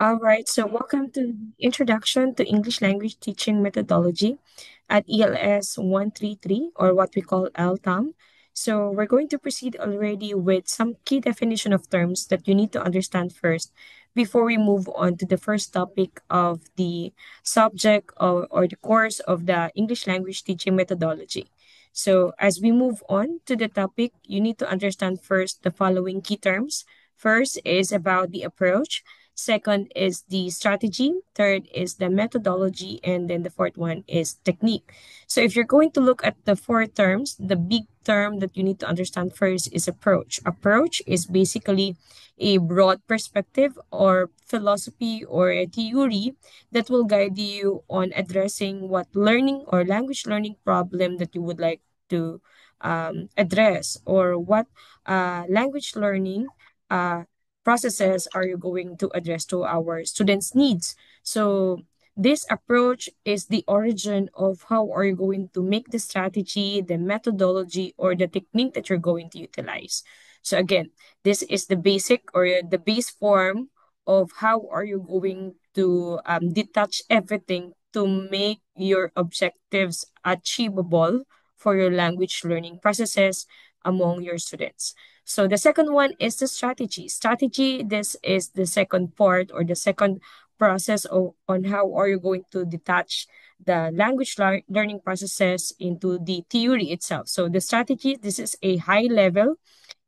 All right, so welcome to the Introduction to English Language Teaching Methodology at ELS 133, or what we call LTAM. So we're going to proceed already with some key definition of terms that you need to understand first before we move on to the first topic of the subject or the course of the English Language Teaching Methodology. So as we move on to the topic, you need to understand first the following key terms. First is about the approach. Second is the strategy. Third is the methodology. And then the fourth one is technique. So if you're going to look at the four terms, the big term that you need to understand first is approach. Approach is basically a broad perspective or philosophy or a theory that will guide you on addressing what learning or language learning problem that you would like to address, or what language learning uh, processes are you going to address to our students' needs. So this approach is the origin of how are you going to make the strategy, the methodology, or the technique that you're going to utilize. So again, this is the basic or the base form of how are you going to detach everything to make your objectives achievable for your language learning processes among your students. So the second one is the strategy. Strategy, this is the second part or the second process on how are you going to detach the language learning processes into the theory itself. So the strategy, this is a high level,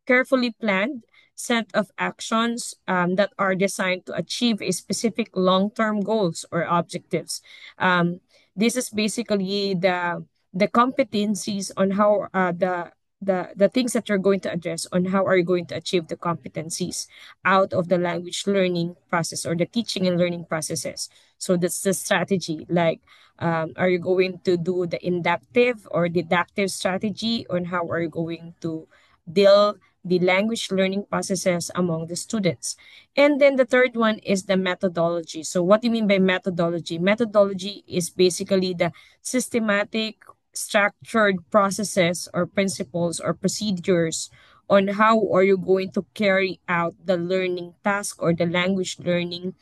carefully planned set of actions that are designed to achieve a specific long-term goals or objectives. Um, this is basically the competencies on how the things that you're going to address on how are you going to achieve the competencies out of the language learning process or the teaching and learning processes. So that's the strategy. Like, are you going to do the inductive or deductive strategy on how are you going to deal the language learning processes among the students. And then the third one is the methodology. So what do you mean by methodology? Methodology is basically the systematic, structured processes or principles or procedures on how are you going to carry out the learning task or the language learning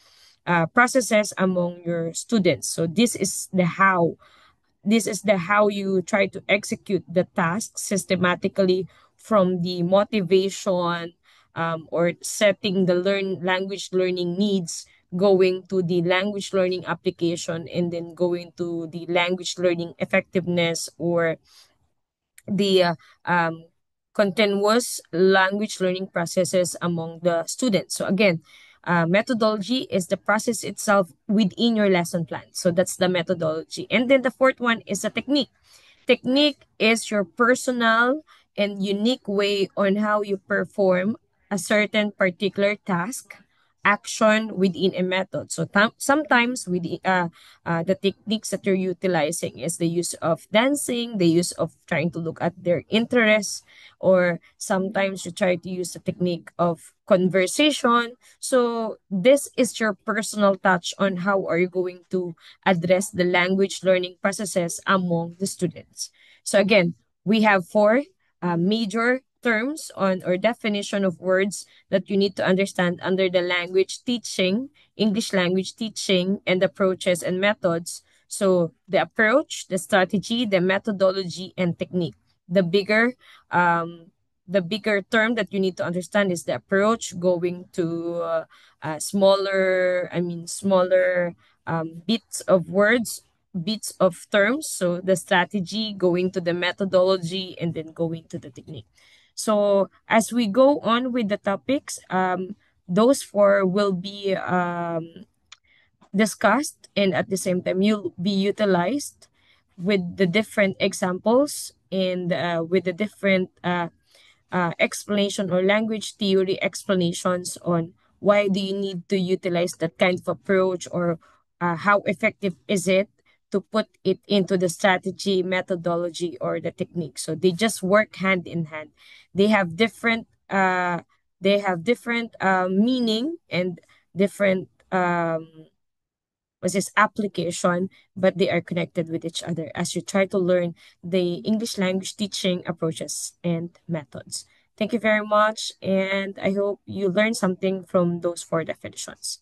processes among your students. So this is the how you try to execute the task systematically, from the motivation or setting the language learning needs, going to the language learning application, and then going to the language learning effectiveness or the continuous language learning processes among the students. So again, methodology is the process itself within your lesson plan. So that's the methodology. And then the fourth one is the technique. Technique is your personal and unique way on how you perform a certain particular task, action within a method. So sometimes with the techniques that you're utilizing is the use of dancing, the use of trying to look at their interests, or sometimes you try to use the technique of conversation. So this is your personal touch on how are you going to address the language learning processes among the students. So again, we have four major terms on or definition of words that you need to understand under the language teaching, English language teaching, and approaches and methods. So the approach, the strategy, the methodology, and technique. The bigger um, the bigger term that you need to understand is the approach, going to smaller bits of words, bits of terms. So the strategy, going to the methodology, and then going to the technique. So as we go on with the topics, those four will be discussed, and at the same time you'll be utilized with the different examples and with the different explanation or language theory explanations on why do you need to utilize that kind of approach, or how effective is it to put it into the strategy, methodology, or the technique. So they just work hand in hand. They have different meaning and different was this application, but they are connected with each other as you try to learn the English language teaching approaches and methods. Thank you very much, and I hope you learned something from those four definitions.